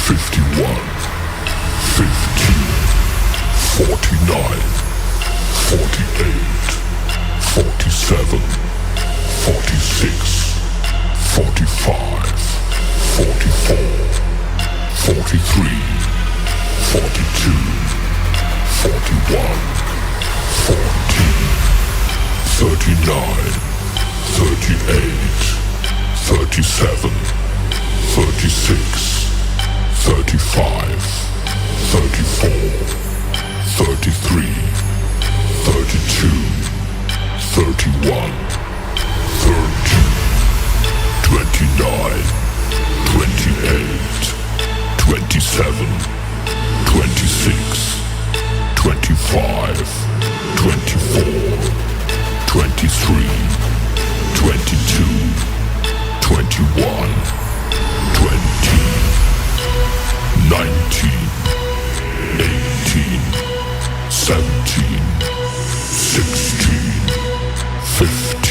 51, 15, 49, 48, 47, 46, 45, 44, 43, 42, 41, 40, 39, 38, 37, 36, 35, 34, 33, 32, 31, 30, 29, 28, 27, 26, 25, 24, 23, 22, 21, 20, 19, 18, 17, 16, 15,